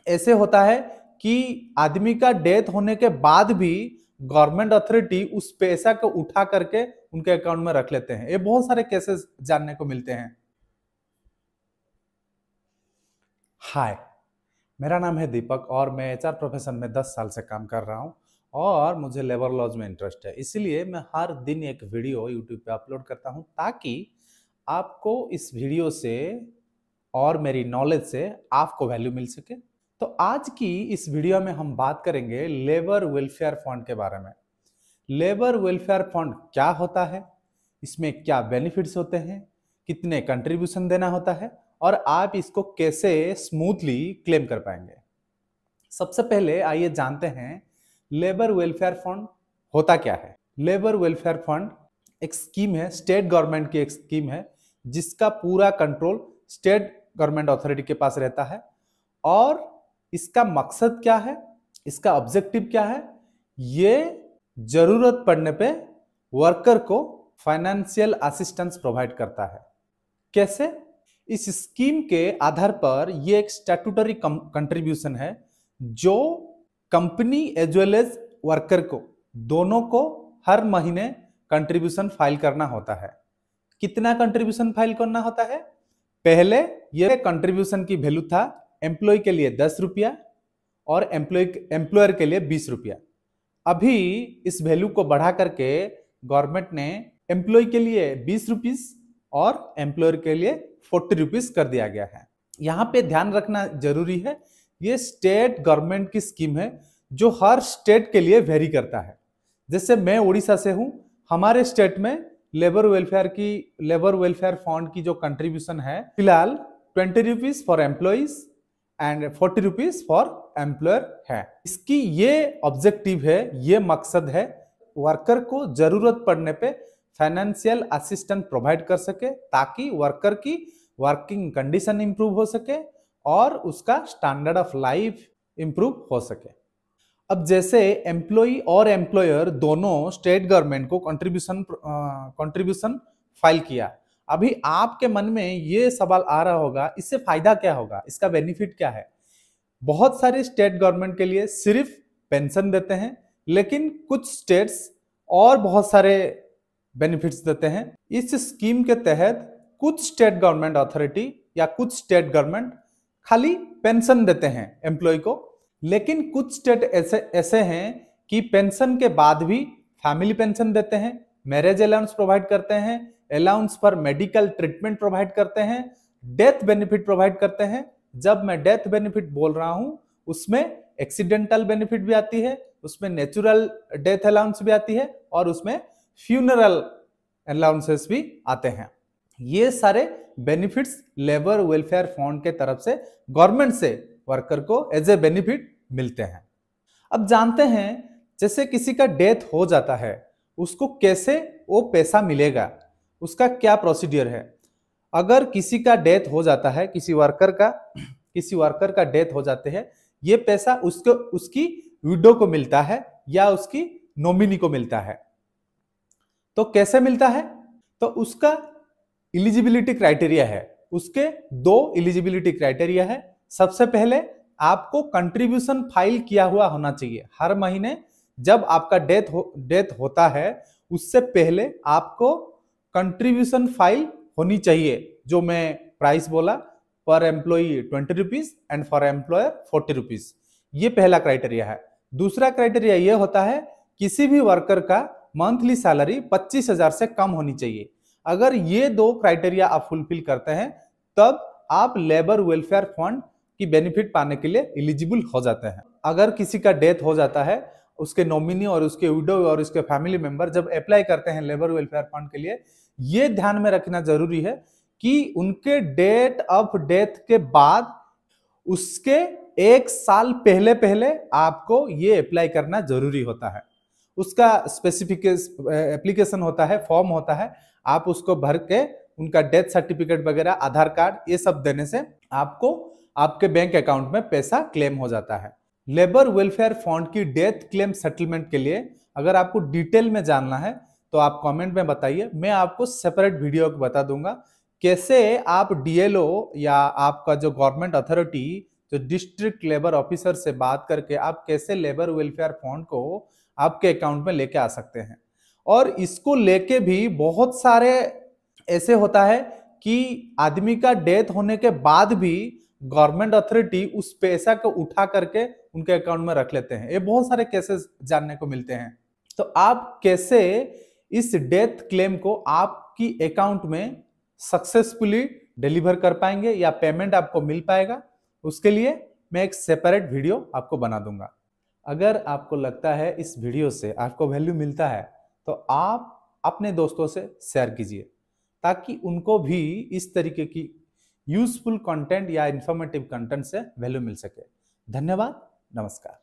ऐसे होता है कि आदमी का डेथ होने के बाद भी गवर्नमेंट अथॉरिटी उस पैसा को उठा करके उनके अकाउंट में रख लेते हैं। ये बहुत सारे केसेस जानने को मिलते हैं। हाय, मेरा नाम है दीपक और मैं एचआर प्रोफेशन में 10 साल से काम कर रहा हूँ और मुझे लेबर लॉज में इंटरेस्ट है। इसीलिए मैं हर दिन एक वीडियो यूट्यूब पे अपलोड करता हूँ ताकि आपको इस वीडियो से और मेरी नॉलेज से आपको वैल्यू मिल सके। तो आज की इस वीडियो में हम बात करेंगे लेबर वेलफेयर फंड के बारे में। लेबर वेलफेयर फंड क्या होता है, इसमें क्या बेनिफिट्स होते हैं, कितने कंट्रीब्यूशन देना होता है और आप इसको कैसे स्मूथली क्लेम कर पाएंगे। सबसे पहले आइए जानते हैं लेबर वेलफेयर फंड होता क्या है। लेबर वेलफेयर फंड एक स्कीम है, स्टेट गवर्नमेंट की एक स्कीम है जिसका पूरा कंट्रोल स्टेट गवर्नमेंट अथॉरिटी के पास रहता है। और इसका मकसद क्या है, इसका ऑब्जेक्टिव क्या है, ये जरूरत पड़ने पे वर्कर को फाइनेंशियल असिस्टेंस प्रोवाइड करता है। कैसे? इस स्कीम के आधार पर ये एक स्टैट्यूटरी कंट्रीब्यूशन है जो company as well as worker को दोनों को हर महीने कंट्रीब्यूशन फाइल करना होता है। कितना कंट्रीब्यूशन फाइल करना होता है? पहले ये कंट्रीब्यूशन की वैल्यू था एम्प्लॉय के लिए 10 रुपया और एम्प्लॉयर के लिए 20 रुपया। अभी इस वैल्यू को बढ़ा करके गवर्नमेंट ने एम्प्लॉय के लिए 20 रुपीस और एम्प्लॉयर के लिए 40 रुपीस कर दिया गया है। यहाँ पे ध्यान रखना जरूरी है, ये स्टेट गवर्नमेंट की स्कीम है जो हर स्टेट के लिए वेरी करता है। जैसे मैं उड़ीसा से हूँ, हमारे स्टेट में लेबर वेलफेयर फंड की जो कंट्रीब्यूशन है फिलहाल 20 rupees for employees and 40 rupees for employer है। इसकी ये ऑब्जेक्टिव है, ये मकसद है वर्कर को जरूरत पड़ने पे फाइनेंशियल असिस्टेंट प्रोवाइड कर सके ताकि वर्कर की वर्किंग कंडीशन इंप्रूव हो सके और उसका स्टैंडर्ड ऑफ लाइफ इंप्रूव हो सके। अब जैसे एम्प्लॉय और एम्प्लॉयर दोनों स्टेट गवर्नमेंट को कंट्रीब्यूशन फाइल किया। अभी आपके मन में ये सवाल आ रहा होगा, इससे फायदा क्या होगा, इसका बेनिफिट क्या है? बहुत सारे स्टेट गवर्नमेंट के लिए सिर्फ पेंशन देते हैं, लेकिन कुछ स्टेट्स और बहुत सारे बेनिफिट्स देते हैं। इस स्कीम के तहत कुछ स्टेट गवर्नमेंट अथॉरिटी या कुछ स्टेट गवर्नमेंट खाली पेंशन देते हैं एम्प्लॉय को, लेकिन कुछ स्टेट ऐसे हैं कि पेंशन के बाद भी फैमिली पेंशन देते हैं, मैरिज अलाउंस प्रोवाइड करते हैं, allowance for medical treatment provide करते हैं, डेथ बेनिफिट प्रोवाइड करते हैं। जब मैं डेथ बेनिफिट बोल रहा हूं उसमें एक्सीडेंटल बेनिफिट भी आती है, उसमें नेचुरल डेथ अलाउंस भी आती है और उसमें फ्यूनरल अलाउंसेस भी आते हैं। ये सारे बेनिफिट्स लेबर वेलफेयर फंड के तरफ से गवर्नमेंट से वर्कर को एज ए बेनिफिट मिलते हैं। अब जानते हैं जैसे किसी का डेथ हो जाता है उसको कैसे वो पैसा मिलेगा, उसका क्या प्रोसीडियर है। अगर किसी का डेथ हो जाता है, किसी वर्कर का डेथ हो जाते हैं, ये पैसा उसकी विडो को मिलता है या उसकी नॉमिनी को मिलता है। तो कैसे मिलता है? तो उसका एलिजिबिलिटी क्राइटेरिया है, उसके 2 एलिजिबिलिटी क्राइटेरिया है। सबसे पहले आपको कंट्रीब्यूशन फाइल किया हुआ होना चाहिए। हर महीने जब आपका डेथ होता है उससे पहले आपको कंट्रीब्यूशन फाइल होनी चाहिए। जो मैं प्राइस बोला, पर employee 20 rupees and for employer 40 rupees, ये पहला क्राइटेरिया है। दूसरा क्राइटेरिया ये होता है किसी भी वर्कर का मंथली सैलरी 25,000 से कम होनी चाहिए। अगर ये 2 क्राइटेरिया आप फुलफिल करते हैं तब आप लेबर वेलफेयर फंड की बेनिफिट पाने के लिए एलिजिबल हो जाते हैं। अगर किसी का डेथ हो जाता है, उसके नॉमिनी और उसके विडो और उसके फैमिली मेंबर जब अप्लाई करते हैं लेबर वेलफेयर फंड के लिए, ये ध्यान में रखना जरूरी है कि उनके डेट ऑफ डेथ के बाद उसके 1 साल पहले आपको ये अप्लाई करना जरूरी होता है। उसका स्पेसिफिक एप्लीकेशन होता है, फॉर्म होता है, आप उसको भर के उनका डेथ सर्टिफिकेट वगैरह, आधार कार्ड, ये सब देने से आपको आपके बैंक अकाउंट में पैसा क्लेम हो जाता है। लेबर वेलफेयर फंड की डेथ क्लेम सेटलमेंट के लिए अगर आपको डिटेल में जानना है तो आप कमेंट में बताइए, मैं आपको सेपरेट वीडियो बता दूंगा कैसे आप डीएलओ या आपका जो गवर्नमेंट अथॉरिटी तो डिस्ट्रिक्ट लेबर ऑफिसर से बात करके आप कैसे लेबर वेलफेयर फंड को आपके अकाउंट में लेके आ सकते हैं। और इसको लेके भी बहुत सारे ऐसे होता है कि आदमी का डेथ होने के बाद भी गवर्नमेंट अथॉरिटी उस पैसा को उठा करके उनके अकाउंट में रख लेते हैं। ये बहुत सारे केसेस जानने को मिलते हैं। तो आप कैसे इस डेथ क्लेम को आपकी अकाउंट में सक्सेसफुली डिलीवर कर पाएंगे या पेमेंट आपको मिल पाएगा, उसके लिए मैं एक सेपरेट वीडियो आपको बना दूंगा। अगर आपको लगता है इस वीडियो से आपको वैल्यू मिलता है तो आप अपने दोस्तों से शेयर कीजिए ताकि उनको भी इस तरीके की यूजफुल कंटेंट या इंफॉर्मेटिव कंटेंट से वैल्यू मिल सके। धन्यवाद, नमस्कार।